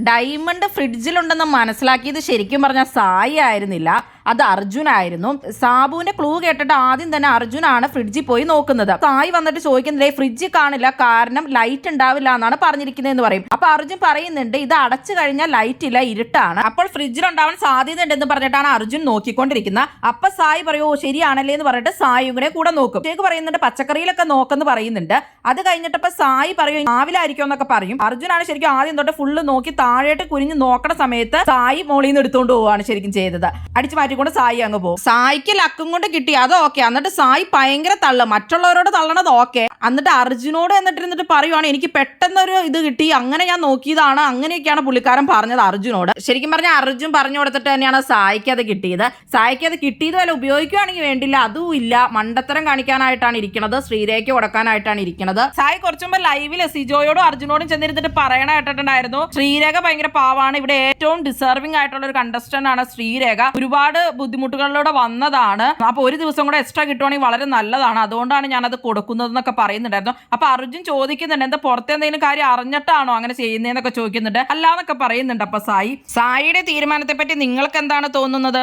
Diamond ഫ്രിഡ്ജിലുണ്ടെന്ന് മനസ്സിലാക്കിയത് ശരിക്കും പറഞ്ഞാൽ സായി ആയിരുന്നില്ല, അത് അർജുനായിരുന്നു. സാബുവിന്റെ ക്ലൂ കേട്ടിട്ട് ആദ്യം തന്നെ അർജുനാണ് ഫ്രിഡ്ജിൽ പോയി നോക്കുന്നത്. സായി വന്നിട്ട് ചോദിക്കുന്നില്ലേ ഫ്രിഡ്ജിൽ കാണില്ല, കാരണം ലൈറ്റ് ഉണ്ടാവില്ല എന്നാണ് പറഞ്ഞിരിക്കുന്നതെന്ന് പറയും. അപ്പൊ അർജുൻ പറയുന്നുണ്ട് ഇത് അടച്ചു കഴിഞ്ഞാൽ ലൈറ്റ് ഇല്ല, ഇരുട്ടാണ്, അപ്പോൾ ഫ്രിഡ്ജിലുണ്ടാവാൻ സാധ്യത ഉണ്ടെന്ന് പറഞ്ഞിട്ടാണ് അർജുൻ നോക്കിക്കൊണ്ടിരിക്കുന്നത്. അപ്പൊ സായി പറയോ ശരിയാണല്ലേ എന്ന് പറഞ്ഞിട്ട് സായി കൂടെ കൂടെ നോക്കും. ശരിക്കും പറയുന്നുണ്ട് പച്ചക്കറിയിലൊക്കെ നോക്കെന്ന് പറയുന്നുണ്ട്. അത് കഴിഞ്ഞിട്ടപ്പോ സായി പറയും രാവിലായിരിക്കും എന്നൊക്കെ പറയും. അർജുനാണ് ശരിക്കും ആദ്യം തൊട്ട് ഫുള്ള് നോക്കി താഴേട്ട് കുനിഞ്ഞ് നോക്കണ സമയത്ത് സായി മോളിൽ നിന്ന് എടുത്തുകൊണ്ട് പോവാണ് ശരിക്കും ചെയ്തത്. അടിച്ചു മാറ്റിക്കൊണ്ട് സായി അങ്ങ് പോകും. സായിക്ക് ലക്കും കൊണ്ട് കിട്ടി, അത് ഓക്കെ. എന്നിട്ട് സായി ഭയങ്കര തള്ളു, മറ്റുള്ളവരോട് തള്ളണത് ഓക്കെ. എന്നിട്ട് അർജുനോട് എന്നിട്ട് പറയുവാണ് എനിക്ക് പെട്ടെന്നൊരു ഇത് കിട്ടി, അങ്ങനെ ഞാൻ നോക്കിയതാണ്, അങ്ങനെയൊക്കെയാണ് പുള്ളിക്കാരൻ പറഞ്ഞത് അർജുനോട്. ശരിക്കും പറഞ്ഞാൽ അർജുൻ പറഞ്ഞു കൊടുത്തിട്ട് തന്നെയാണ് സായിക്ക് അത് കിട്ടിയത്. സായിക്ക് അത് കിട്ടിയത് വല്ല ഉപയോഗിക്കുകയാണെങ്കിൽ വേണ്ടില്ല, അതും ഇല്ല, മണ്ടത്തരം കാണിക്കാനായിട്ടാണ് ഇരിക്കുന്നത്, ശ്രീരേഖ കൊടുക്കാനായിട്ടാണ് ഇരിക്കുന്നത്. സായി കുറച്ചുമ്പോ ലൈവില് സിജോയോടും അർജുനോടും ചെന്നിരുന്നിട്ട് പറയണ കേട്ടിട്ടുണ്ടായിരുന്നു ശ്രീരേഖ ഭയങ്കര പാവാണ്, ഇവിടെ ഏറ്റവും ഡിസർവിംഗ് ആയിട്ടുള്ള ഒരു കണ്ടസ്റ്റന്റ് ആണ് ശ്രീരേഖ, ഒരുപാട് ബുദ്ധിമുട്ടുകളിലൂടെ വന്നതാണ്, അപ്പൊ ഒരു ദിവസം കൂടെ എക്സ്ട്രാ കിട്ടുവാണെങ്കിൽ വളരെ നല്ലതാണ്, അതുകൊണ്ടാണ് ഞാനത് കൊടുക്കുന്നതെന്നൊക്കെ പറയുന്നുണ്ടായിരുന്നു. അപ്പൊ അർജുൻ ചോദിക്കുന്നുണ്ട് എന്താ പുറത്തെ എന്തെങ്കിലും കാര്യം അറിഞ്ഞിട്ടാണോ അങ്ങനെ ചെയ്യുന്നതെന്നൊക്കെ ചോദിക്കുന്നുണ്ട്. അല്ലാന്നൊക്കെ പറയുന്നുണ്ട്. അപ്പൊ സായിയുടെ തീരുമാനത്തെ പറ്റി നിങ്ങൾക്ക് എന്താണ് തോന്നുന്നത്?